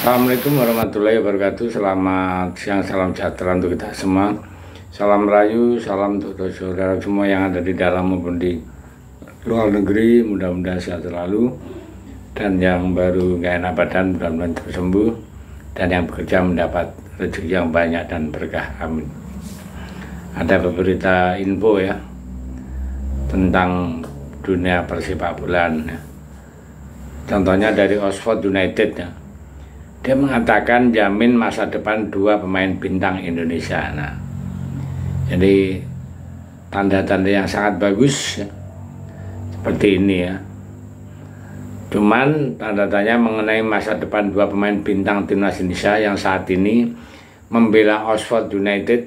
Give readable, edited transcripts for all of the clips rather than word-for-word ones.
Assalamualaikum warahmatullahi wabarakatuh. Selamat siang, salam sejahtera untuk kita semua. Salam rayu, salam untuk saudara semua yang ada di dalam maupun di luar negeri. Mudah-mudahan sehat selalu. Dan yang baru gak enak badan mudah-mudahan cepat sembuh. Dan yang bekerja mendapat rezeki yang banyak dan berkah. Amin. Ada beberapa info ya tentang dunia persepak bolaan. Contohnya dari Oxford United ya. Dia mengatakan jamin masa depan dua pemain bintang Indonesia. Nah, jadi tanda-tanda yang sangat bagus ya. Seperti ini ya. Cuman tanda-tandanya mengenai masa depan dua pemain bintang timnas Indonesia yang saat ini membela Oxford United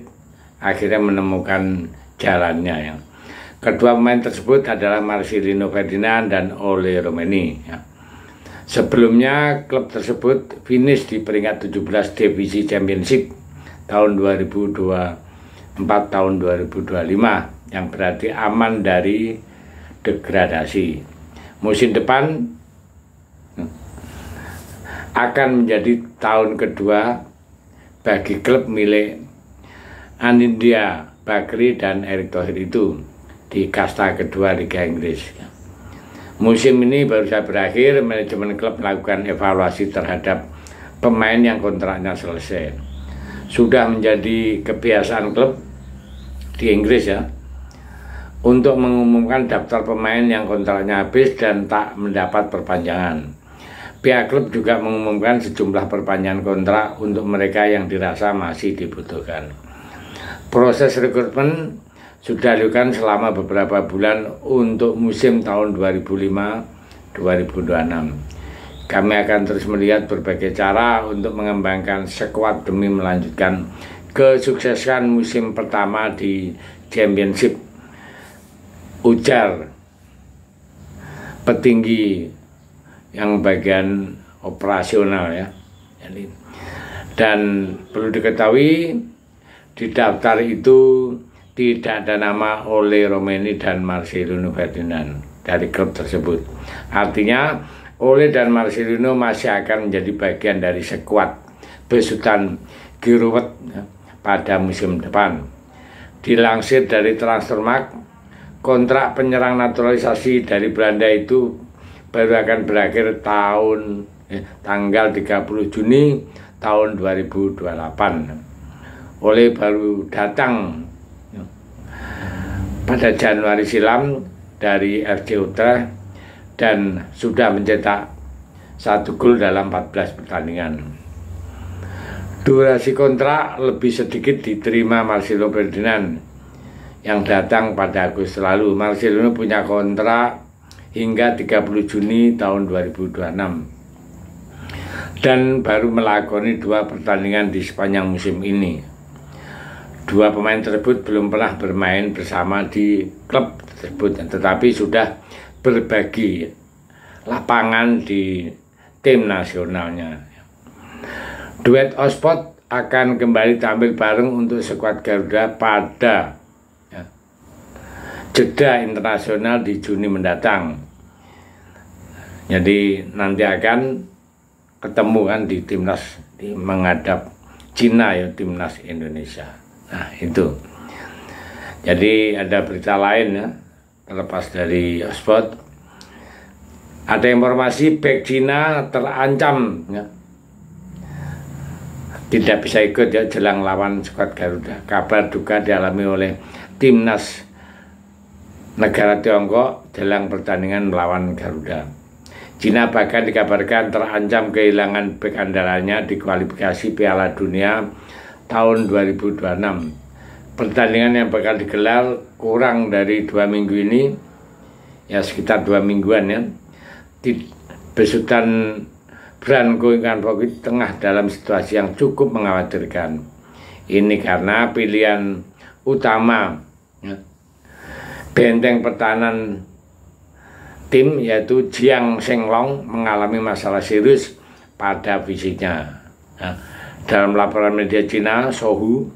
akhirnya menemukan jalannya ya. Kedua pemain tersebut adalah Marcelino Ferdinand dan Ole Romeni ya. Sebelumnya klub tersebut finish di peringkat 17 divisi Championship tahun 2024 tahun 2025 yang berarti aman dari degradasi. Musim depan akan menjadi tahun kedua bagi klub milik Anindya Bakri dan Erick Thohir itu di kasta kedua Liga Inggris. Musim ini baru saja berakhir, manajemen klub melakukan evaluasi terhadap pemain yang kontraknya selesai. Sudah menjadi kebiasaan klub di Inggris ya, untuk mengumumkan daftar pemain yang kontraknya habis dan tak mendapat perpanjangan. Pihak klub juga mengumumkan sejumlah perpanjangan kontrak untuk mereka yang dirasa masih dibutuhkan. Proses rekrutmen sudah dilakukan selama beberapa bulan untuk musim tahun 2005-2026. Kami akan terus melihat berbagai cara untuk mengembangkan skuad demi melanjutkan kesuksesan musim pertama di Championship, ujar petinggi yang bagian operasional ya. Dan perlu diketahui di daftar itu tidak ada nama Ole Romeni dan Marcelino Ferdinand dari klub tersebut. Artinya Ole dan Marcelino masih akan menjadi bagian dari skuad besutan Giroud ya, pada musim depan. Dilansir dari Transfermarkt, kontrak penyerang naturalisasi dari Belanda itu baru akan berakhir tanggal 30 Juni tahun 2028. Ole baru datang pada Januari silam dari FC Utrecht dan sudah mencetak 1 gol dalam 14 pertandingan. Durasi kontrak lebih sedikit diterima Marcelino Ferdinand yang datang pada Agustus lalu. Marcelino punya kontrak hingga 30 Juni tahun 2026 dan baru melakoni 2 pertandingan di sepanjang musim ini. Dua pemain tersebut belum pernah bermain bersama di klub tersebut, tetapi sudah berbagi lapangan di tim nasionalnya. Duet Oxford akan kembali tampil bareng untuk skuad Garuda pada jeda internasional di Juni mendatang. Jadi nanti akan ketemu kan di timnas menghadap Cina ya, timnas Indonesia. Nah itu. Jadi ada berita lain ya, terlepas dari Oxford. Ada informasi bek Cina terancam ya, tidak bisa ikut ya jelang lawan skuad Garuda. Kabar duka dialami oleh timnas negara Tiongkok jelang pertandingan melawan Garuda. Cina bahkan dikabarkan terancam kehilangan bek andalanya di kualifikasi Piala Dunia tahun 2026. Pertandingan yang bakal digelar kurang dari 2 minggu ini, ya sekitar 2 mingguan ya. Besutan Branko Inkanpokit tengah dalam situasi yang cukup mengkhawatirkan. Ini karena pilihan utama ya, benteng pertahanan tim yaitu Jiang Shenglong mengalami masalah serius pada fisiknya. Nah, dalam laporan media Cina, Sohu,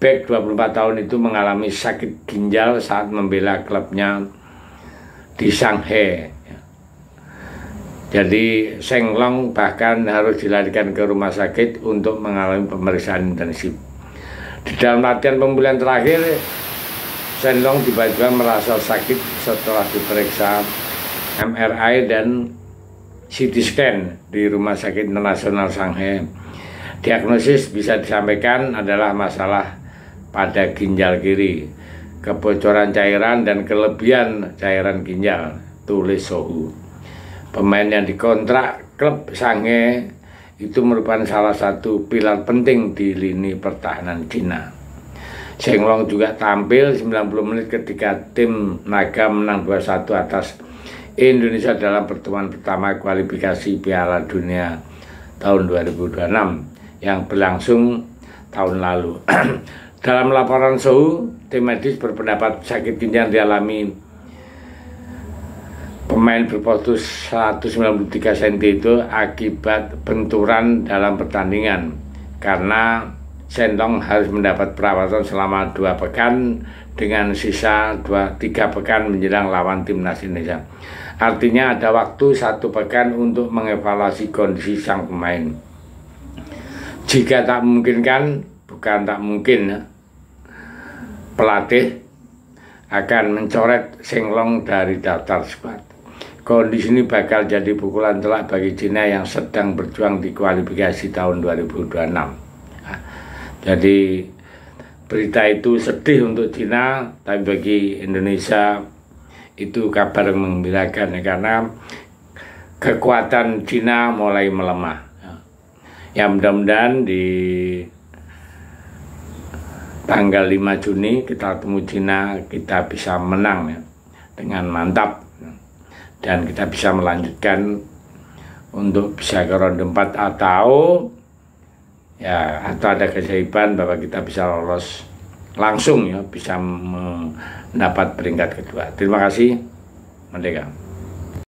bek 24 tahun itu mengalami sakit ginjal saat membela klubnya di Shanghai. Jadi Seng Long bahkan harus dilarikan ke rumah sakit untuk mengalami pemeriksaan intensif. Di dalam latihan pemulihan terakhir, Seng Long tiba-tiba merasa sakit setelah diperiksa MRI dan CT scan di Rumah Sakit Internasional Shanghai. Diagnosis bisa disampaikan adalah masalah pada ginjal kiri, kebocoran cairan dan kelebihan cairan ginjal, tulis Sohu. Pemain yang dikontrak klub Shanghai itu merupakan salah satu pilar penting di lini pertahanan Cina. Seng Long juga tampil 90 menit ketika tim Naga menang 2-1 atas Indonesia dalam pertemuan pertama kualifikasi Piala Dunia tahun 2026 yang berlangsung tahun lalu. Dalam laporan Sohu, tim medis berpendapat sakit ginjal dialami pemain berpostur 193 cm itu akibat benturan dalam pertandingan, karena Seng Long harus mendapat perawatan selama 2 pekan dengan sisa 3 pekan menjelang lawan timnas Indonesia. Artinya ada waktu 1 pekan untuk mengevaluasi kondisi sang pemain. Jika tak memungkinkan, bukan tak mungkin, pelatih akan mencoret Seng Long dari daftar squad. Kondisi ini bakal jadi pukulan telak bagi Cina yang sedang berjuang di kualifikasi tahun 2026. Jadi berita itu sedih untuk Cina, tapi bagi Indonesia itu kabar yang menggembirakan, karena kekuatan Cina mulai melemah. Ya, mudah-mudahan di tanggal 5 Juni kita ketemu Cina, kita bisa menang ya, dengan mantap. Dan kita bisa melanjutkan untuk bisa ke ronde 4 atau ada keajaiban bahwa kita bisa lolos langsung ya, bisa mendapat peringkat kedua. Terima kasih. Merdeka.